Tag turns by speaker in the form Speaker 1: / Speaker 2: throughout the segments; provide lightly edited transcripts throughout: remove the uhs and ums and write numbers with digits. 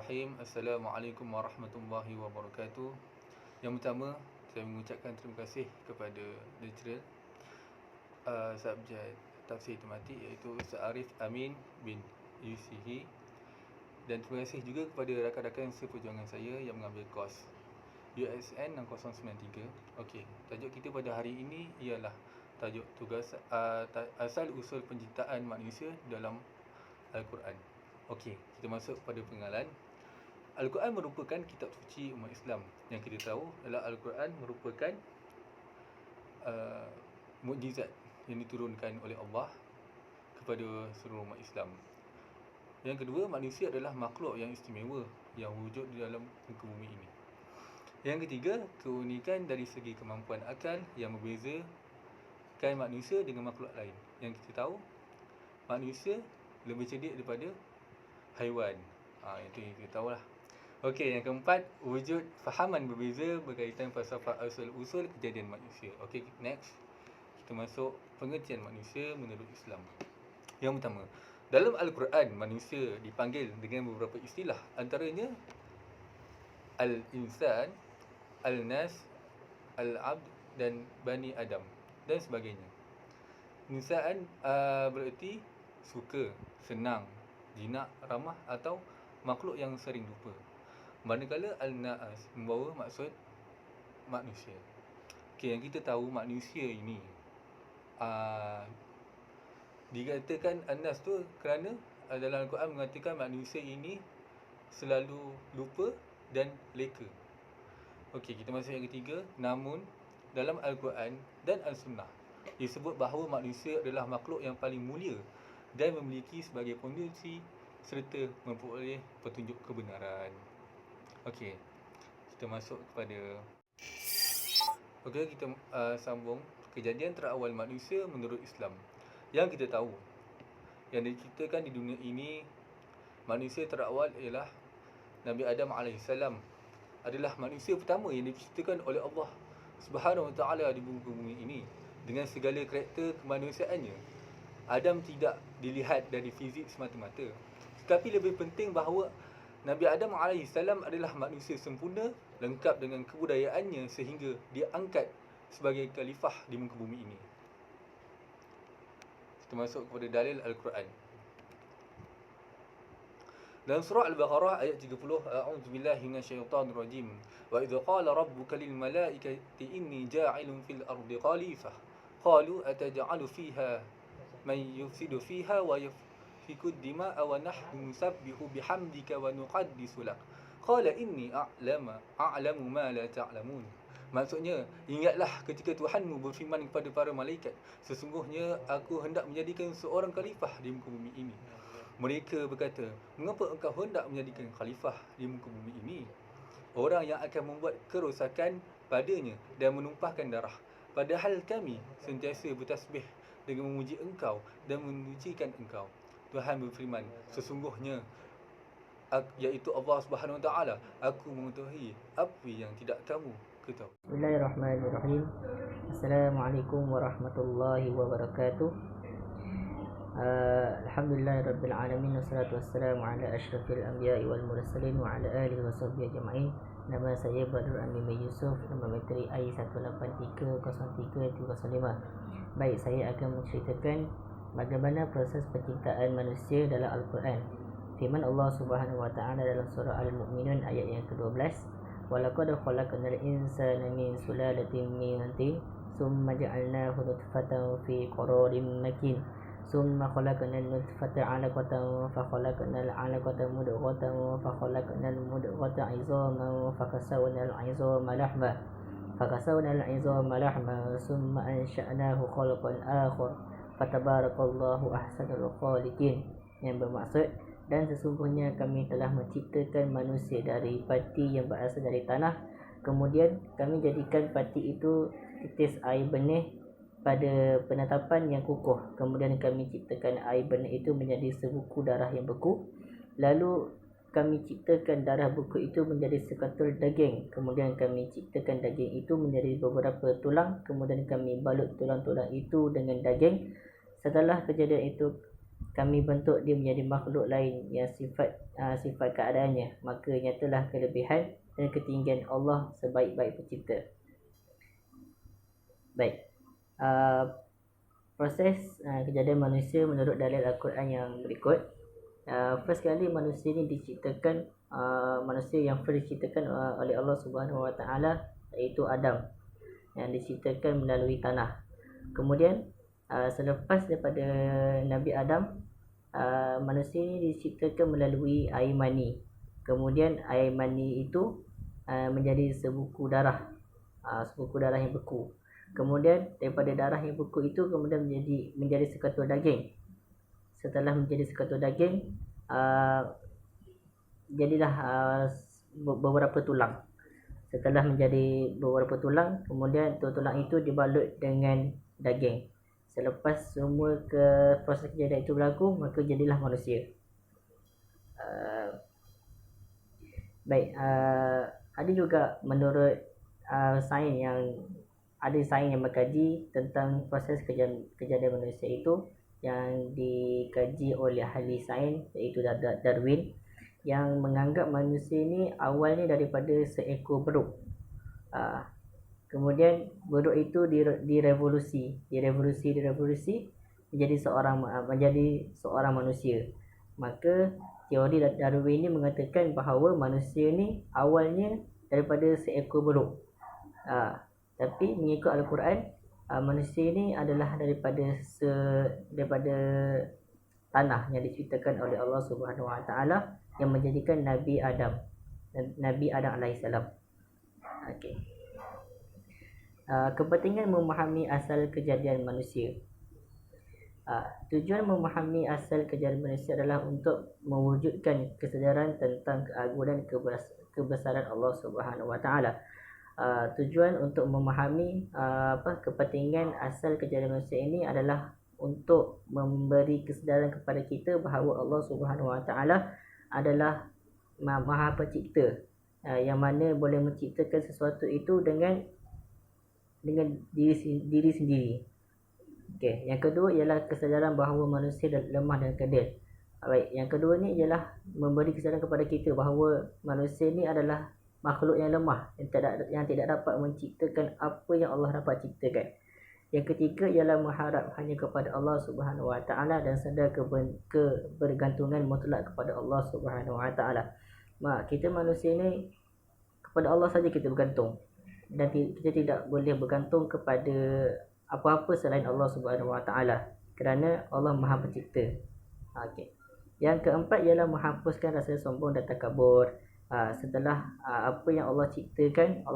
Speaker 1: Bismillahirrahmanirrahim. Assalamualaikum warahmatullahi wabarakatuh. Yang pertama, saya mengucapkan terima kasih kepada lecturer subjek tafsir tematik iaitu Ustaz Arif Amin bin UCH, dan terima kasih juga kepada rakan-rakan seperjuangan saya yang mengambil kos USN 6093. Okey, tajuk kita pada hari ini ialah tajuk tugas asal usul penciptaan manusia dalam Al-Quran. Okey, kita masuk pada pengenalan. Al-Quran merupakan kitab suci umat Islam. Yang kita tahu adalah Al-Quran merupakan mukjizat yang diturunkan oleh Allah kepada seluruh umat Islam. Yang kedua, manusia adalah makhluk yang istimewa yang wujud di dalam muka bumi ini. Yang ketiga, keunikan dari segi kemampuan akal yang membezakan manusia dengan makhluk lain. Yang kita tahu, manusia lebih cerdik daripada haiwan. Itu yang kita tahulah. Okey, yang keempat, wujud fahaman berbeza berkaitan falsafah asal-usul kejadian manusia. Okey, next. Kita masuk pengertian manusia menurut Islam. Yang pertama, dalam Al-Quran, manusia dipanggil dengan beberapa istilah. Antaranya Al-Insan, Al-Nas, Al-Abd dan Bani Adam dan sebagainya. Insan bererti suka, senang, jinak, ramah atau makhluk yang sering lupa. Manakala Al-Na'as membawa maksud manusia. Okey, yang kita tahu manusia ini dikatakan Al-Nas tu kerana dalam Al-Quran mengatakan manusia ini selalu lupa dan leka. Okey, kita masuk yang ketiga. Namun dalam Al-Quran dan Al-Sunnah disebut bahawa manusia adalah makhluk yang paling mulia dan memiliki sebagai penguji serta memperoleh petunjuk kebenaran. Okey, kita masuk kepada kita sambung kejadian terawal manusia menurut Islam. Yang kita tahu, yang diciptakan di dunia ini, manusia terawal ialah Nabi Adam AS adalah manusia pertama yang diciptakan oleh Allah Subhanahu Wa Taala di muka bumi ini dengan segala karakter kemanusiaannya. Adam tidak dilihat dari fizik semata-mata, tetapi lebih penting bahawa Nabi Adam AS adalah manusia sempurna, lengkap dengan kebudayaannya sehingga dia angkat sebagai khalifah di muka bumi ini. Kita masuk kepada dalil Al-Quran. Dalam surah Al-Baqarah ayat 30, A'udzubillahi minasyaitonirrajim. Wa idza qala rabbuka lil malaikati inni ja'ilun fil ardi khalifah qalu ataj'alu fiha man yufsidu fiha wa yasfiku ad-dima'a wa nahnu nusabbihu bihamdika wa nuqaddisu lak qala inni a'lamu ma la ta'lamun. Maksudnya, ingatlah ketika Tuhanmu berfirman kepada para malaikat, sesungguhnya aku hendak menjadikan seorang khalifah di muka bumi ini. Mereka berkata, mengapa engkau hendak menjadikan khalifah di muka bumi ini? Orang yang akan membuat kerosakan padanya dan menumpahkan darah. Padahal kami sentiasa bertasbih dengan memuji engkau dan memujikan engkau. Tuhan berfirman, sesungguhnya iaitu Allah Subhanahu Wa Taala, aku mengetahui apa yang tidak kamu ketahui.
Speaker 2: Bismillahirrahmanirrahim. Assalamualaikum warahmatullahi wabarakatuh. Alhamdulillahirabbil alamin, wassalatu wassalamu ala asyrafil anbiya'i wal mursalin wa ala alihi washabbihi ajma'in. Nama saya Badrul Amin bin Yusuf, nama bateri I1830335. Baik, saya akan menceritakan bagaimana proses penciptaan manusia dalam Al-Quran. Firman Allah Subhanahu Wa Taala dalam surah Al-Mu'minun ayat yang ke-12, walaqad khalaqnal insana min sulalatin min tin summa ja'alnahu nutfatan fi qararin makin summa khalaqnal nutfata 'alaqatan fa khalaqnal 'alaqata mudghatan fa khalaqnal mudghata 'idhaman fa kasawnal 'idhama lahma summa ansha'nahu khalqan akhar fatabarakallahu ahsanul khaliqin. Yang bermaksud, dan sesungguhnya kami telah menciptakan manusia dari pati yang berasal dari tanah. Kemudian kami jadikan pati itu titis air benih pada penetapan yang kukuh. Kemudian kami ciptakan air benih itu menjadi sebuku darah yang beku. Lalu kami ciptakan darah beku itu menjadi sekatul daging. Kemudian kami ciptakan daging itu menjadi beberapa tulang. Kemudian kami balut tulang-tulang itu dengan daging. Setelah kejadian itu, kami bentuk dia menjadi makhluk lain yang sifat keadaannya, maka nyatalah kelebihan dan ketinggian Allah sebaik-baik pencipta. Baik. Proses kejadian manusia menurut dalil Al-Quran yang berikut. First kali manusia ini diciptakan, manusia yang first diciptakan oleh Allah Subhanahu Wa Taala, iaitu Adam, yang diciptakan melalui tanah. Kemudian selepas daripada Nabi Adam, manusia ini diciptakan melalui air mani. Kemudian air mani itu menjadi sebuku darah yang beku. Kemudian daripada darah yang beku itu kemudian menjadi sekatul daging. Setelah menjadi sekatul daging, jadilah beberapa tulang. Setelah menjadi beberapa tulang, kemudian tulang itu dibalut dengan daging. Selepas semua proses kejadian itu berlaku, maka jadilah manusia. Baik, ada juga menurut sains yang mengkaji tentang proses kejadian manusia itu, yang dikaji oleh ahli sains, iaitu Darwin, yang menganggap manusia ni awalnya daripada seekor beruk. Kemudian beruk itu direvolusi menjadi seorang manusia. Maka teori Darwin ini mengatakan bahawa manusia ni awalnya daripada seekor beruk. Tapi mengikut Al-Quran, manusia ini adalah daripada tanah yang diciptakan oleh Allah Subhanahu Wa Taala, yang menjadikan Nabi Adam alaihissalam. Okey. Kepentingan memahami asal kejadian manusia. Tujuan memahami asal kejadian manusia adalah untuk mewujudkan kesedaran tentang keagungan kebesaran Allah Subhanahu Wa Taala. Tujuan untuk memahami kepentingan asal kejadian manusia ini adalah untuk memberi kesedaran kepada kita bahawa Allah Subhanahu Wa Taala adalah Maha Pencipta, yang mana boleh menciptakan sesuatu itu dengan diri sendiri. Okey, yang kedua ialah kesedaran bahawa manusia lemah dan kerdil. Baik, yang kedua ni ialah memberi kesedaran kepada kita bahawa manusia ni adalah makhluk yang lemah, yang tidak dapat menciptakan apa yang Allah dapat ciptakan. Yang ketiga ialah mengharap hanya kepada Allah Subhanahu Wa Taala dan sedar kebergantungan mutlak kepada Allah Subhanahu Wa Taala. Kita manusia ni kepada Allah saja kita bergantung, dan kita tidak boleh bergantung kepada apa-apa selain Allah Subhanahu Wa Taala, kerana Allah Maha Pencipta. Okey. Yang keempat ialah menghapuskan rasa sombong dan takabur. Setelah apa yang Allah ciptakan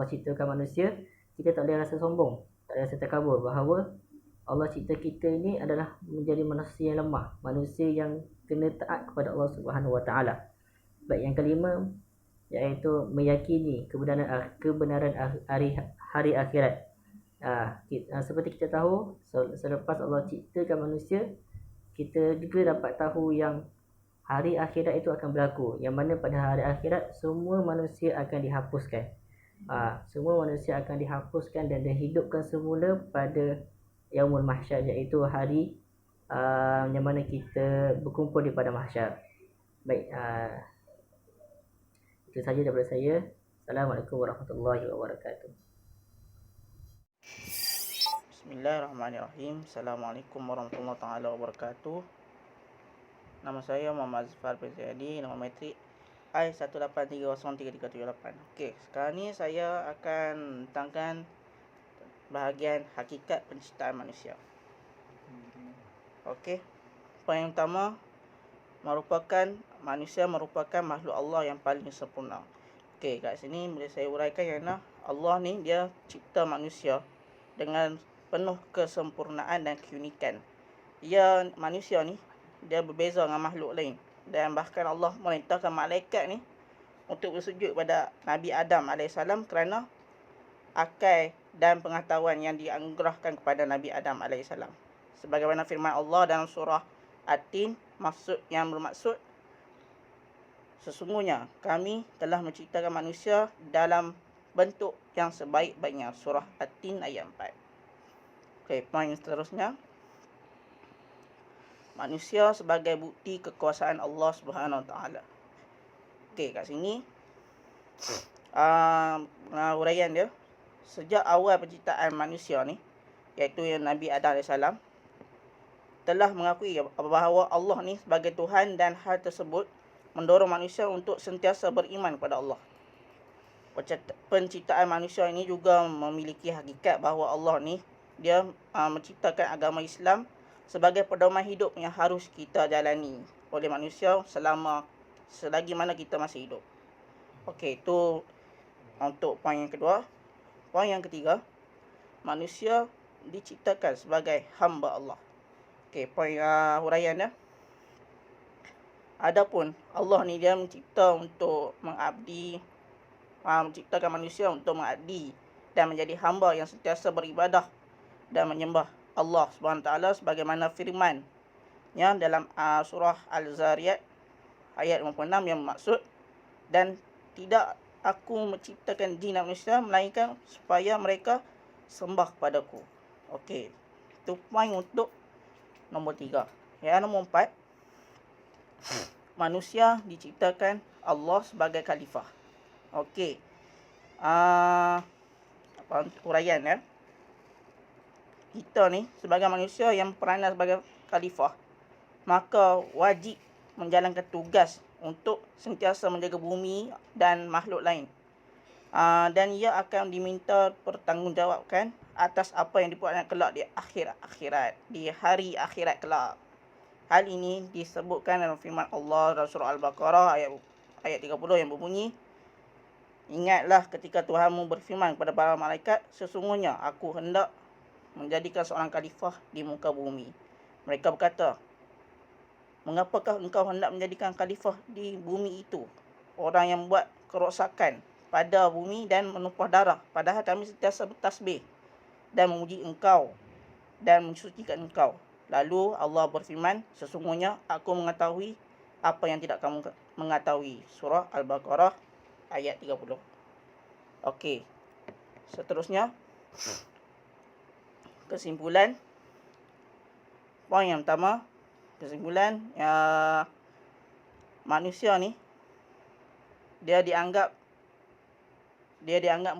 Speaker 2: manusia, kita tak boleh rasa sombong, tak boleh rasa takabur bahawa Allah cipta kita ini adalah menjadi manusia yang lemah, manusia yang kena taat kepada Allah Subhanahu Wa Taala. Baik, yang kelima iaitu meyakini kebenaran hari akhirat. Seperti kita tahu, selepas Allah ciptakan manusia, kita juga dapat tahu yang hari akhirat itu akan berlaku, yang mana pada hari akhirat semua manusia akan dihapuskan. Semua manusia akan dihapuskan dan dihidupkan semula pada Yaumul Mahsyar, iaitu hari yang mana kita berkumpul di pada mahsyar. Baik, itu saja daripada saya. Assalamualaikum warahmatullahi wabarakatuh.
Speaker 3: Bismillahirrahmanirrahim. Assalamualaikum warahmatullahi wabarakatuh. Nama saya Muhammad Zafar Bezadi, nombor metrik I1830338. Okey, sekarang ni saya akan tentangkan bahagian hakikat penciptaan manusia. Okey. Poin yang pertama, manusia merupakan makhluk Allah yang paling sempurna. Okey, kat sini boleh saya uraikan yang Allah ni dia cipta manusia dengan penuh kesempurnaan dan keunikan. Manusia ni dia berbeza dengan makhluk lain, dan bahkan Allah merintahkan malaikat ni untuk bersujud pada Nabi Adam AS kerana akal dan pengetahuan yang dianugerahkan kepada Nabi Adam AS. Sebagaimana firman Allah dalam surah At-Tin, yang bermaksud sesungguhnya kami telah menciptakan manusia dalam bentuk yang sebaik-baiknya. Surah At-Tin ayat 4. Okey, poin seterusnya. manusia sebagai bukti kekuasaan Allah Subhanahu Wa Taala. Okey, kat sini uraian dia, sejak awal penciptaan manusia ni, iaitu yang Nabi Adam AS telah mengakui bahawa Allah ni sebagai Tuhan, dan hal tersebut mendorong manusia untuk sentiasa beriman kepada Allah. Penciptaan manusia ini juga memiliki hakikat bahawa Allah ni dia menciptakan agama Islam sebagai pedoman hidup yang harus kita jalani oleh manusia selagi mana kita masih hidup. Okey, itu untuk poin yang kedua. Poin yang ketiga, manusia diciptakan sebagai hamba Allah. Okey, poin huraian dia. Adapun Allah ni dia menciptakan manusia untuk mengabdi dan menjadi hamba yang sentiasa beribadah dan menyembah Allah SWT, sebagaimana firman-Nya dalam surah Al-Zariyat ayat 56 yang bermaksud, dan tidak aku menciptakan jin dan manusia melainkan supaya mereka sembah kepadaku. Okey, itu poin untuk nombor 3. Yang nombor 4, manusia diciptakan Allah sebagai khalifah. Okey, uraian ya. Kita ni sebagai manusia yang peranan sebagai khalifah, maka wajib menjalankan tugas untuk sentiasa menjaga bumi dan makhluk lain. Dan ia akan diminta pertanggungjawabkan atas apa yang dibuatnya kelak di akhirat, di hari akhirat kelak. Hal ini disebutkan dalam firman Allah dalam surah Al-Baqarah ayat 30 yang berbunyi, ingatlah ketika Tuhanmu berfirman kepada para malaikat, sesungguhnya aku hendak menjadikan seorang khalifah di muka bumi. Mereka berkata, mengapakah engkau hendak menjadikan khalifah di bumi itu, orang yang membuat kerosakan pada bumi dan menumpah darah, padahal kami sentiasa bertasbih dan memuji engkau dan mensucikan engkau. Lalu Allah berfirman, sesungguhnya aku mengetahui apa yang tidak kamu mengetahui. Surah Al-Baqarah ayat 30. Okey, seterusnya, kesimpulan. Poin yang pertama, kesimpulan, manusia ni dia dianggap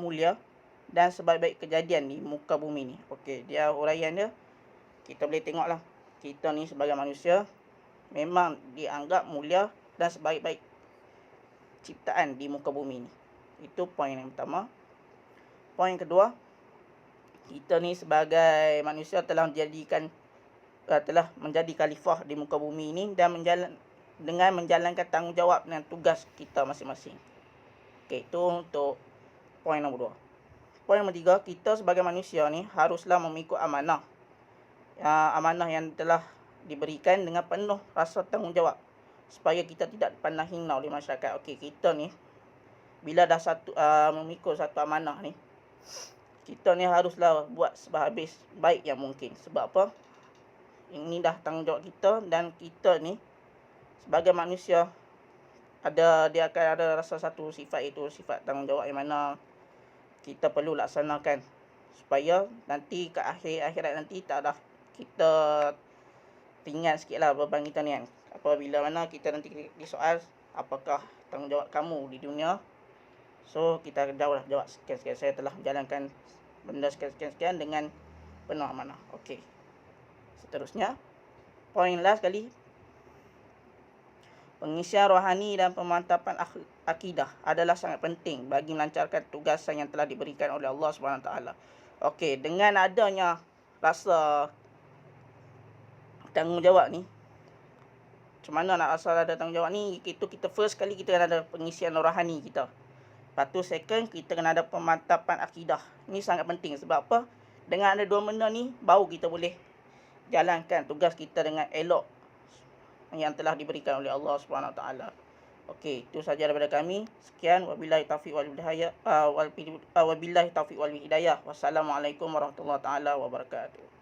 Speaker 3: mulia dan sebaik-baik kejadian di muka bumi ni. Okey, dia uraian dia, kita boleh tengoklah, kita ni sebagai manusia memang dianggap mulia dan sebaik-baik ciptaan di muka bumi ni. Itu poin yang pertama. Poin yang kedua, kita ni sebagai manusia telah menjadi khalifah di muka bumi ini dan dengan menjalankan tanggungjawab dan tugas kita masing-masing. Okey, itu untuk poin nombor 2. Poin nombor 3, kita sebagai manusia ni haruslah mengikut amanah. Amanah yang telah diberikan dengan penuh rasa tanggungjawab supaya kita tidak dipandang hina oleh masyarakat. Okey, kita ni bila dah memikul satu amanah ni, kita ni haruslah buat sehabis baik yang mungkin. Sebab apa? Ini dah tanggungjawab kita, dan kita ni sebagai manusia dia akan ada rasa satu sifat, itu sifat tanggungjawab yang mana kita perlu laksanakan supaya nanti ke akhirat nanti tak ada kita ringan sikitlah beban kita ni kan. Apabila mana kita nanti disoal apakah tanggungjawab kamu di dunia, so kita jawab sekian-sekian, saya telah menjalankan benda sekian-sekian dengan penuh amanah. Okey, seterusnya, poin last sekali, pengisian rohani dan pemantapan akidah adalah sangat penting bagi melancarkan tugasan yang telah diberikan oleh Allah SWT. Okey, dengan adanya rasa tanggungjawab ni, macam mana nak rasa ada tanggungjawab ni? Itu kita first kali kita kena ada pengisian rohani kita. Lepas tu second, kita kena ada pemantapan akidah. Ini sangat penting. Sebab apa? Dengan ada dua benda ni, baru kita boleh jalankan tugas kita dengan elok yang telah diberikan oleh Allah SWT. Okey, itu sahaja daripada kami. Sekian, wabillahi taufiq wal hidayah. Wassalamualaikum warahmatullahi wabarakatuh.